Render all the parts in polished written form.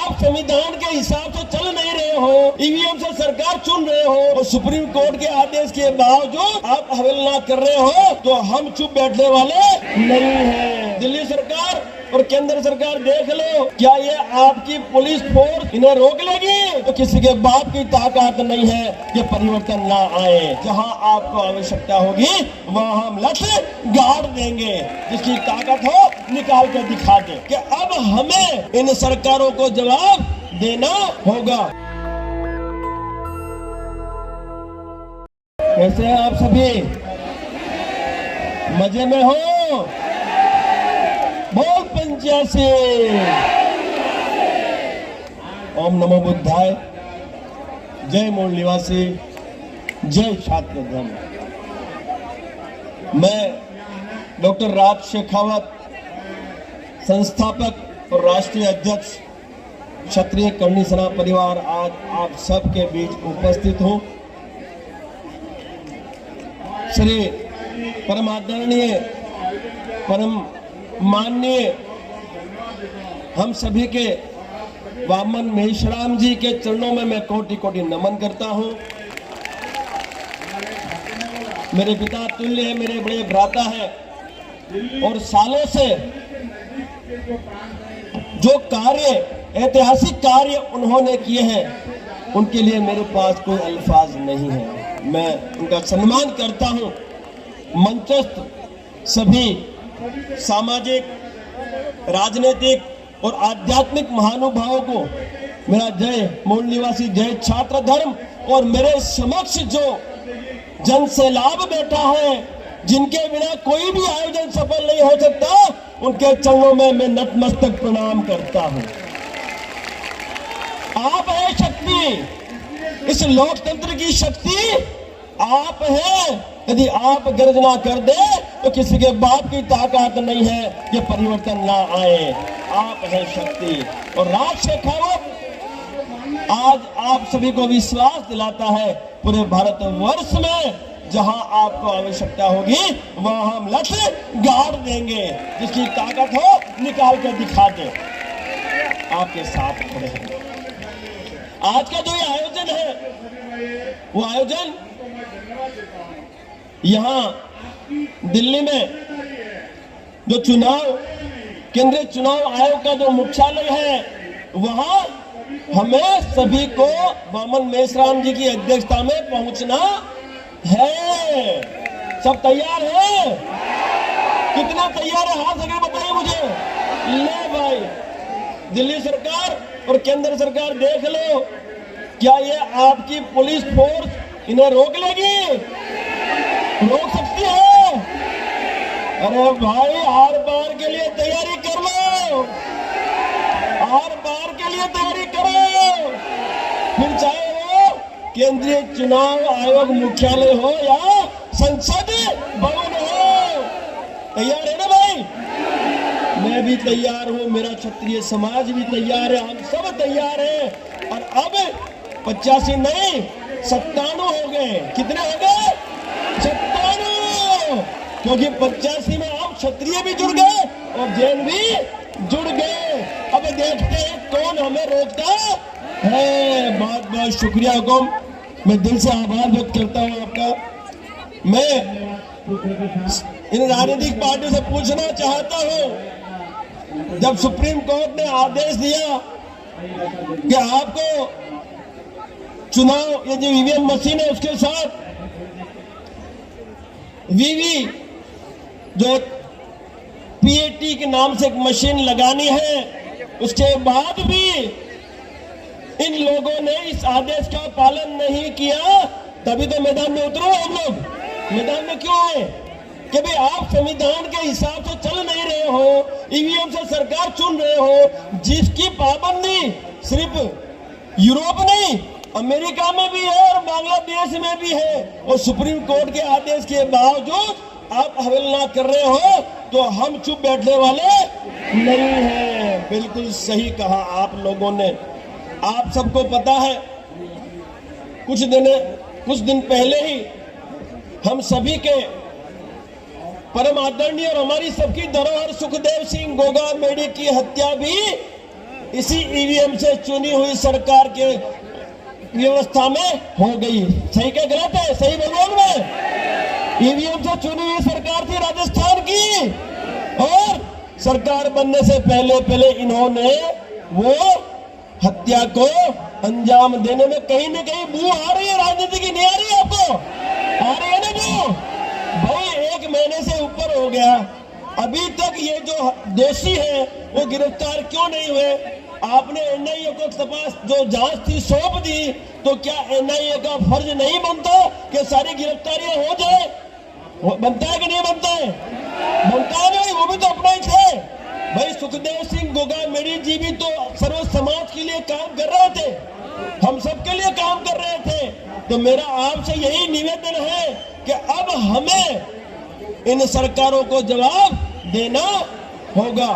आप संविधान के हिसाब से चल नहीं रहे हो, ईवीएम से सरकार चुन रहे हो और सुप्रीम कोर्ट के आदेश के बावजूद आप अवहेलना कर रहे हो, तो हम चुप बैठने वाले नहीं हैं। दिल्ली सरकार और केंद्र सरकार देख लो, क्या ये आपकी पुलिस फोर्स इन्हें रोक लेगी? तो किसी के बाप की ताकत नहीं है कि परिवर्तन ना आए। जहां आपको आवश्यकता होगी वहां हम लक्ष्य गाड़ देंगे। जिसकी ताकत हो निकाल कर दिखा दे कि अब हमें इन सरकारों को जवाब देना होगा। कैसे हैं आप सभी? मजे में हो? बोल 85। ओम नमो बुद्धाय। जय मूल निवासी, जय छात्र धर्म। मैं डॉक्टर राज शेखावत, संस्थापक और राष्ट्रीय अध्यक्ष क्षत्रिय कर्णी सेना परिवार, आज आप सबके बीच उपस्थित हूं। श्री परम आदरणीय, परम माननीय हम सभी के वामन मेश्राम जी के चरणों में मैं कोटि कोटि नमन करता हूं। मेरे पिता तुल्य है, मेरे बड़े भ्राता है और सालों से जो कार्य, ऐतिहासिक कार्य उन्होंने किए हैं, उनके लिए मेरे पास कोई अल्फाज नहीं है। मैं उनका सम्मान करता हूं। मंचस्थ सभी सामाजिक, राजनीतिक और आध्यात्मिक महानुभावों को मेरा जय मूल निवासी, जय छात्र धर्म। और मेरे समक्ष जो जन सैलाब बैठा है, जिनके बिना कोई भी आयोजन सफल नहीं हो सकता, उनके चरणों में मैं नतमस्तक प्रणाम करता हूं। आप है शक्ति, इस लोकतंत्र की शक्ति आप हैं। यदि आप गर्जना कर दे तो किसी के बाप की ताकत नहीं है कि परिवर्तन ना आए। आप हैं शक्ति। और राज शेखावत आज आप सभी को विश्वास दिलाता है, पूरे भारतवर्ष में जहां आपको आवश्यकता होगी वहां हम लक्ष्य गाड़ देंगे। जिसकी ताकत हो निकाल कर दिखा दे। आपके साथ खड़े हैं। आज का जो ये आयोजन है, वो आयोजन यहां दिल्ली में जो चुनाव, केंद्रीय चुनाव आयोग का जो मुख्यालय है, वहां हमें सभी को वामन मेश्राम जी की अध्यक्षता में पहुंचना है। सब तैयार है? कितना तैयार है? हाथ से बताइए मुझे। ले भाई, दिल्ली सरकार और केंद्र सरकार देख लो, क्या ये आपकी पुलिस फोर्स इन्हें रोक लेगी? रोक सकती है? अरे भाई, आर पार के लिए तैयारी कर लो। आर पार के लिए तैयारी करो। फिर चाहे वो केंद्रीय चुनाव आयोग मुख्यालय हो या संसद भवन हो। तैयार है ना भाई? मैं भी तैयार हूं, मेरा क्षत्रिय समाज भी तैयार है, हम सब तैयार हैं। और अब 85 नहीं 97 हो गए। कितने हो गए? 97। क्योंकि 85 में अब क्षत्रिय भी जुड़ गए और जैन भी जुड़ गए। अब देखते हैं कौन हमें रोकता है। बहुत बहुत शुक्रिया हुकुम। मैं दिल से आभार व्यक्त करता हूं आपका। मैं इन राजनीतिक पार्टियों से पूछना चाहता हूं, जब सुप्रीम कोर्ट ने आदेश दिया कि आपको चुनाव, ये जो ईवीएम मशीन है उसके साथ वीवी जो पीएटी के नाम से एक मशीन लगानी है, उसके बाद भी इन लोगों ने इस आदेश का पालन नहीं किया। तभी तो मैदान में उतरो। हम लोग मैदान में क्यों आए? कि भाई आप संविधान के हिसाब से चल नहीं रहे हो, ईवीएम से सरकार चुन रहे हो, जिसकी पाबंदी सिर्फ यूरोप नहीं, अमेरिका में भी है और बांग्लादेश में भी है। और सुप्रीम कोर्ट के आदेश के बावजूद आप अवहेलना कर रहे हो, तो हम चुप बैठने वाले नहीं हैं। बिल्कुल सही कहा आप लोगों ने। आप सबको पता है, कुछ दिन पहले ही हम सभी के परम आदरणीय और हमारी सबकी धरोहर सुखदेव सिंह गोगा मेडी की हत्या भी इसी ईवीएम से चुनी हुई सरकार के व्यवस्था में हो गई। सही क्या गलत है? सही बोलूं मैं? ईवीएम से चुनी हुई सरकार थी राजस्थान की, और सरकार बनने से पहले इन्होंने वो हत्या को अंजाम देने में कहीं न कहीं बू आ रही है राजनीति की। नहीं आ रही है आपको? आ रही है ना बू? भाई 1 महीने से ऊपर हो गया, अभी तक ये जो दोषी है वो गिरफ्तार क्यों नहीं हुए? आपने एनआईए को तपास जो जांच थी सौंप दी, तो क्या एनआईए का फर्ज नहीं बनता कि सारी गिरफ्तारियां हो जाए? बनता है कि नहीं बनता है? बनता है नहीं, वो भी तो अपना ही थे भाई। सुखदेव सिंह गोगामेडी जी भी तो सर्व समाज के लिए काम कर रहे थे, हम सबके लिए काम कर रहे थे। तो मेरा आपसे यही निवेदन है कि अब हमें इन सरकारों को जवाब देना होगा।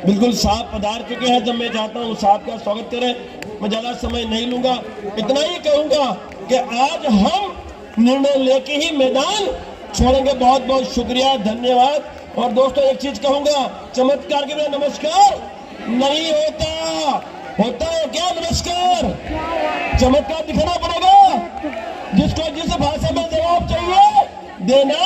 बिल्कुल साहब पधार चुके हैं, जब मैं चाहता हूं साहब का स्वागत करें। मैं ज्यादा समय नहीं लूंगा, इतना ही कहूंगा कि आज हम निर्णय लेके ही मैदान छोड़ेंगे। बहुत बहुत शुक्रिया, धन्यवाद। और दोस्तों एक चीज कहूंगा, चमत्कार के बिना नमस्कार नहीं होता। होता है क्या नमस्कार? चमत्कार दिखाना पड़ेगा। जिसको जिस भाषा में जवाब चाहिए देना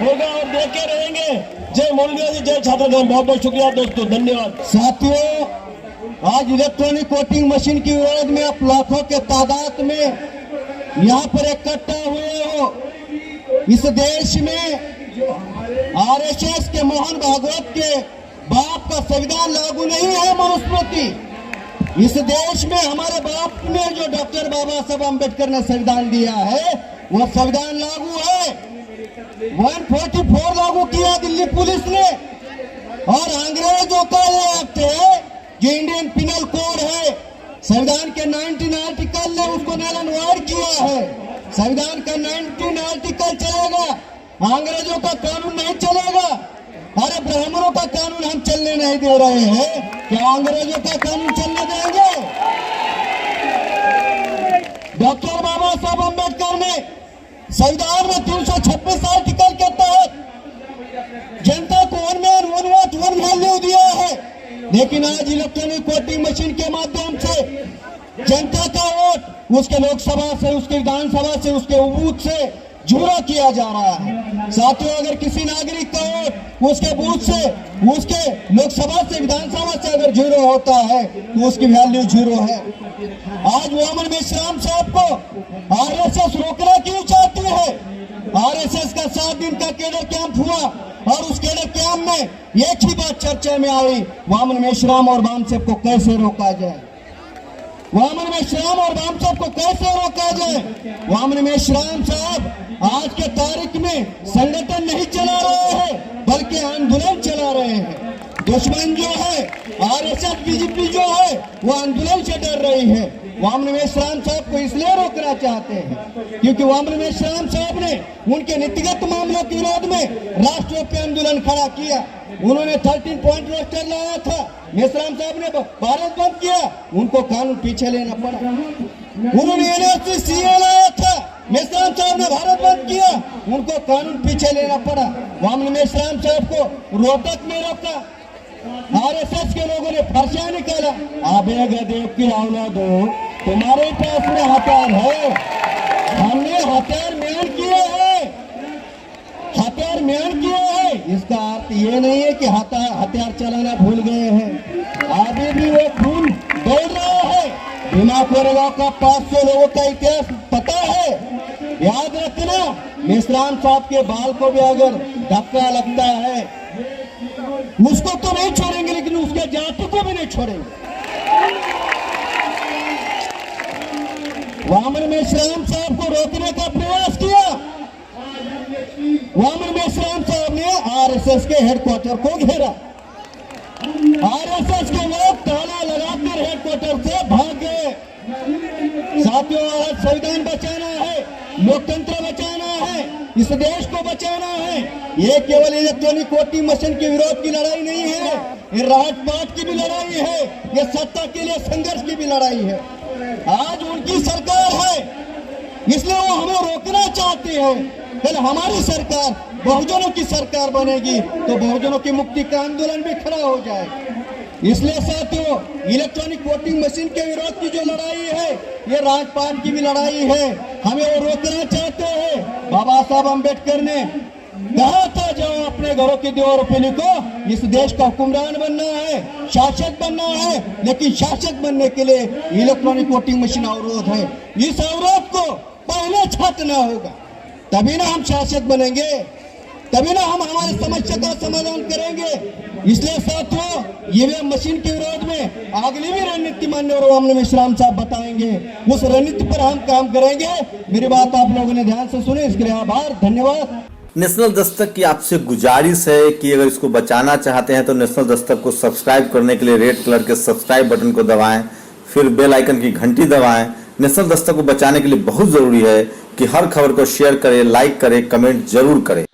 होगा, और देके रहेंगे। जय मोलविया जी, जय छात्रगण। बहुत बहुत शुक्रिया दोस्तों, धन्यवाद। साथियों, आज इलेक्ट्रॉनिक वोटिंग मशीन के विरोध में आप लाखों के तादाद में यहाँ पर इकट्ठा हुए हो। इस देश में आरएसएस के मोहन भागवत के बाप का संविधान लागू नहीं है मनुस्मृति। इस देश में हमारे बाप ने जो डॉक्टर बाबा साहब अम्बेडकर ने संविधान दिया है, वो संविधान लागू है। 144 लागू किया दिल्ली पुलिस ने, और अंग्रेजों का ये एक्ट है जो इंडियन पिनल कोड है, संविधान के 19 आर्टिकल ने उसको नैलनवार्ड किया है। संविधान का 19 आर्टिकल चलेगा, अंग्रेजों का कानून नहीं चलेगा। अरे ब्राह्मणों का कानून हम चलने नहीं दे रहे हैं, क्या अंग्रेजों का कानून चलने देंगे? डॉक्टर बाबा साहब अम्बेडकर ने संविधान में 326 आर्टिकल के तहत जनता को one man one vote one value दिया है। लेकिन आज इलेक्ट्रॉनिक वोटिंग मशीन के माध्यम से जनता का वोट उसके लोकसभा से, उसके विधानसभा से, उसके बूथ से जुड़ा किया जा रहा है। साथियों, अगर किसी नागरिक का वोट उसके बूथ से, उसके लोकसभा से, विधानसभा से अगर जीरो होता है तो उसकी वैल्यू जीरो है। आज वामन मेश्राम साहब को आरएसएस रोकना क्यों चाहती है? आरएसएस का 7 दिन का केडर कैंप हुआ, और उस केडर कैंप में एक ही बात चर्चा में आई, वामन मेश्राम और वामसेप को कैसे रोका जाए। वामन मेश्राम और वामसेप को कैसे रोका जाए? वामन मेश्राम साहब आज के तारीख में संगठन नहीं चला रहे हैं, बल्कि आंदोलन चला रहे हैं। दुश्मन जो है आरएसएस बीजेपी जो है वो आंदोलन से डर रही है। वामन मेश्राम साहब को इसलिए रोकना चाहते हैं क्योंकि वामन मेश्राम साहब ने उनके नीतिगत मामलों के विरोध में राष्ट्रव्यापी आंदोलन खड़ा किया। उन्होंने 13 पॉइंट रोस्टर लाया था, मेश्राम साहब ने भारत बंद किया, उनको कानून पीछे लेना पड़ा। उन्होंने एनआरसी सीए लाया था, मेश्राम साहब ने भारत बंद किया, उनको कानून पीछे लेना पड़ा। वामन मेश्राम साहब को रोहतक में रोका, आरएसएस के लोगों ने फर्शा निकाला। आबे गधे की औलादो, तुम्हारे पास में हथियार है, हमने हथियार म्यान किए हैं, हथियार म्यान किए हैं। इसका अर्थ ये नहीं है कि हथियार चलाना भूल गए हैं, अभी भी वो खून दौड़ रहा है। भीमा कोरेगांव का 500 लोगों का इतिहास पता है, याद रखना। मेश्राम साहब के बाल को भी अगर धक्का लगता है उसको तो नहीं छोड़ेंगे, लेकिन उसके जाति को भी नहीं छोड़ेंगे। वामन मेश्राम साहब को रोकने का प्रयास किया। वामन मेश्राम साहब ने आरएसएस के हेडक्वार्टर को घेरा, आरएसएस के लोग ताला लगाकर हेडक्वार्टर से भाग गए। साथियों, आज संविधान बचाना है, लोकतंत्र बचाना है, इस देश को बचाना है। ये केवल इलेक्ट्रॉनिक वोटिंग मशीन के विरोध की लड़ाई नहीं है, ये राजपाट की भी लड़ाई है, ये सत्ता के लिए संघर्ष की भी लड़ाई है। आज उनकी सरकार है, इसलिए वो हमें रोकना चाहते हैं। कल हमारी सरकार बहुजनों की सरकार बनेगी तो बहुजनों की मुक्ति का आंदोलन भी खड़ा हो जाए। इसलिए साथियों, इलेक्ट्रॉनिक वोटिंग मशीन के विरोध की जो लड़ाई है, ये राजपाट की भी लड़ाई है। हमें वो रोकना चाहते हैं। बाबा साहब अम्बेडकर ने कहा था, जाओ अपने घरों की दीवारों पे लिखो, इस देश का हुक्मरान बनना है, शासक बनना है, लेकिन शासक बनने के लिए इलेक्ट्रॉनिक वोटिंग मशीन अवरोध है। इस अवरोध को पहले छाटना होगा, तभी ना हम शासक बनेंगे, तभी ना हम हमारी समस्या का समाधान करेंगे। इसलिए साथियों, ईवीएम मशीन के विरोध में अगली भी रणनीति माननीय वामन मिश्राम साहब बताएंगे, उस रणनीति पर हम काम करेंगे। मेरी बात आप लोगों ने ध्यान से सुनी, इसके लिए आभार, धन्यवाद। नेशनल दस्तक की आपसे गुजारिश है कि अगर इसको बचाना चाहते हैं तो नेशनल दस्तक को सब्सक्राइब करने के लिए रेड कलर के सब्सक्राइब बटन को दबाएं, फिर बेल आइकन की घंटी दबाएं। नेशनल दस्तक को बचाने के लिए बहुत जरूरी है कि हर खबर को शेयर करें, लाइक करें, कमेंट जरूर करें।